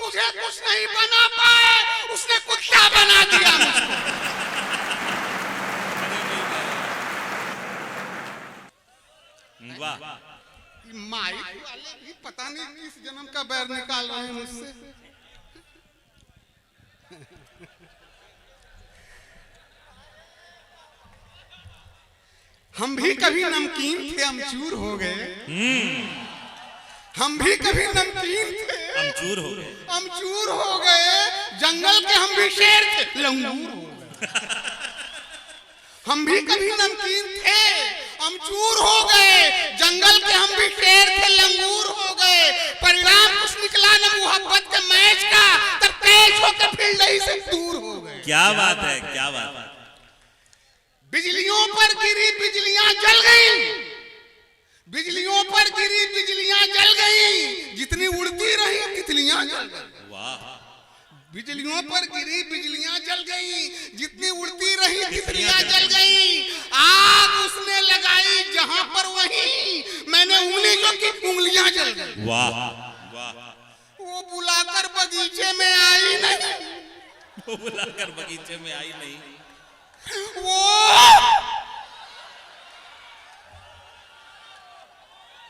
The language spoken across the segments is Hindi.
मुझे कुछ नहीं बना पाए, उसने कुत्ता बना दिया मुझको। वाह, माइक वाले भी पता नहीं किस जन्म का बैर निकाल रहे हैं मुझसे। हम भी कभी नमकीन थे, अमचूर हो गए। हम भी कभी नमकीन थे, अमचूर हो गए। अमचूर हो गए। जंगल के हम भी शेर थे, लंगूर हो गए। हम भी कभी नमकीन थे, अमचूर हो गए। जंगल के हम भी शेर थे, लंगूर हो गए। परिणाम कुछ निकला न मोहब्बत के मैच का, तब तेज होकर फील्ड ही से दूर हो गए। क्या बात है, क्या बात है। बिजलियों पर गिरी बिजलियां जल गई, बिजलियों पर गिरी बिजलियां जल गई। जितनी उड़ती रही तितलियां जल गई। वाह, बिजलियों पर गिरी बिजलियां जल गई, जितनी उड़ती रही तितलियां जल गई। आग उसने लगाई जहां पर वहीं मैंने उंगली जो की उंगलियां जल गई। वाह वाह। वो बुलाकर बगीचे में आई नहीं, वो बुलाकर बगीचे में आई नहीं। वो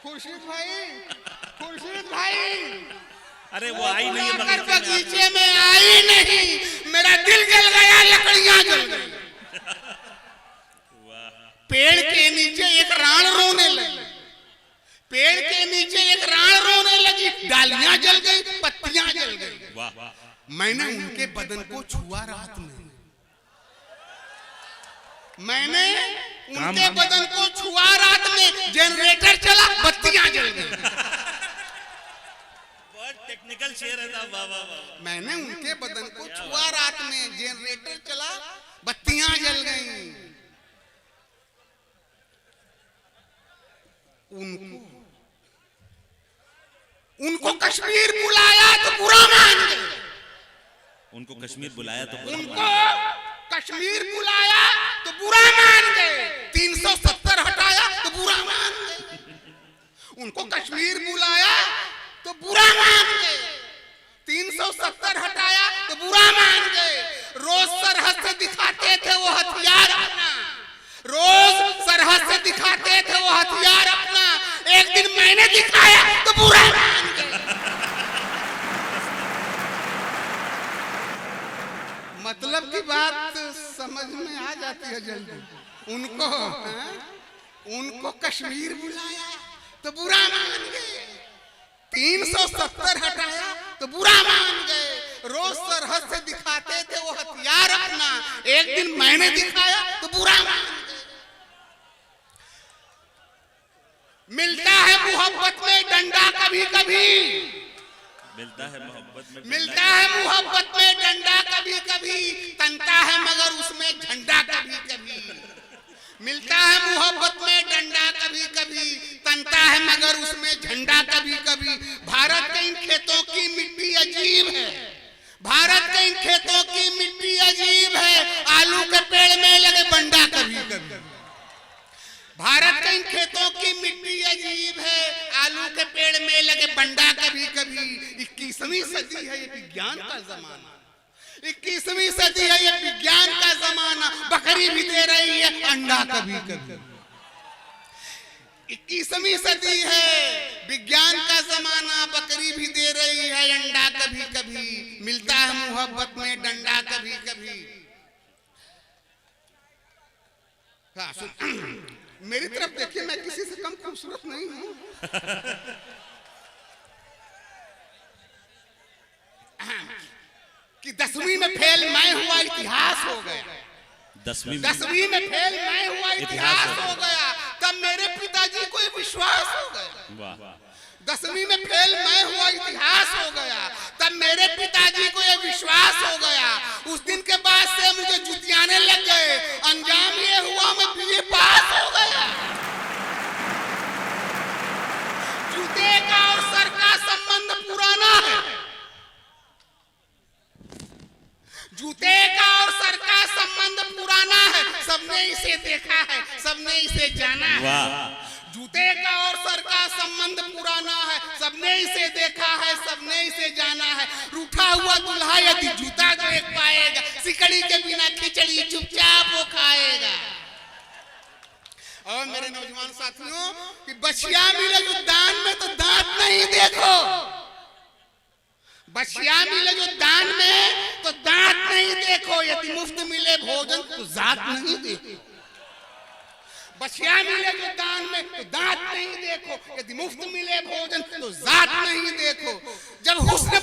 खुर्शीद भाई, खुर्शीद भाई, अरे वो आई नहीं है बगीचे में आई नहीं। मेरा दिल जल गया, लकड़ियां जल गई। पेड़ के नीचे एक राण रोने लगी, पेड़ के नीचे एक राण रोने लगी। डालियां जल गई, पत्तियां जल गई। वाह, मैंने उनके बदन को छुआ रात में, मैंने उनके बदन को छुआ रात में। जनरेटर चला, बत्तियां जल गई। बहुत टेक्निकल शेर है। वाह वाह वाह। मैंने उनके बदन को छुआ रात में, जनरेटर चला, बत्तियां जल गई। उनको कश्मीर बुलाया तो बुरा मान गए। उनको कश्मीर बुलाया तो उनको कश्मीर बुलाया तो बुरा मान गए। 370 हटाया तो बुरा मान गए। उनको कश्मीर बुलाया तो बुरा मान गए। 370 हटाया तो बुरा मान गए। रोज सरहद से दिखाते थे वो हथियार अपना, रोज सरहद से दिखाते थे वो हथियार अपना। एक दिन मैंने दिखाया तो बुरा मान गए। मतलब की बात समझ में आ जाती है जल्दी। उनको कश्मीर बुलाया तो बुरा मान गए। 370 हटाया तो बुरा मान गए। रोज सरहद से दिखाते थे वो हथियार अपना। एक दिन मैंने दिखाया तो बुरा मान गए। मिलता है मोहब्बत में डंडा कभी कभी, मिलता है मोहब्बत में, मिलता है मोहब्बत में डंडा कभी कभी। तनता है मगर उसमें झंडा कभी कभी। मिलता है मोहब्बत में डंडा कभी कभी, तनता है मगर उसमें झंडा कभी कभी। भारत के इन खेतों की मिट्टी अजीब है, भारत के इन खेतों की मिट्टी अजीब है। आलू के पेड़ में लगे बंडा कभी कभी। भारत के इन खेतों की मिट्टी अजीब है, आलू के पेड़ में लगे बंडा कभी कभी। 21वीं सदी है, ये विज्ञान का जमाना। 21वीं सदी है, ये विज्ञान का जमाना। बकरी भी दे रही है अंडा कभी कभी। 21वीं सदी है, विज्ञान का जमाना। बकरी भी दे रही है अंडा कभी कभी। मिलता है मोहब्बत में डंडा कभी कभी। मेरी तरफ देखिए, मैं किसी से कम खूबसूरत नहीं हूं। कि 10वीं में फेल मैं हुआ, इतिहास हो गया। 10वीं में फेल मैं हुआ, इतिहास हो गया। तब मेरे पिताजी को विश्वास हो गया। 10वीं में फेल मैं हुआ, इतिहास हो गया। तब मेरे पिताजी को यह विश्वास हो गया। उस दिन के बाद से मुझे जुतियाने लग गए। अंजाम ये हुआ मैं बीए पास हो गया। जूते का और सर का संबंध पुराना है, जूते का और सर का संबंध पुराना है। सबने इसे देखा है, सबने इसे जाना है। जूते का और सर का संबंध पुराना है, सबने इसे देखा है, सबने इसे जाना है। रूठा हुआ दुल्हा यदि जूता देख पाएगा, सिकड़ी के बिना खिचड़ी चुपचाप वो खाएगा। और मेरे नौजवान साथियों कि बछिया मिले जो दान में तो दांत नहीं देखो, बछिया मिले जो दान में तो दांत नहीं देखो, यदि मुफ्त मिले भोजन तो जात नहीं देखो। बछिया मिले जो दान में तो दांत नहीं देखो, यदि मुफ्त मिले भोजन तो जात नहीं देखो। जब हुस्न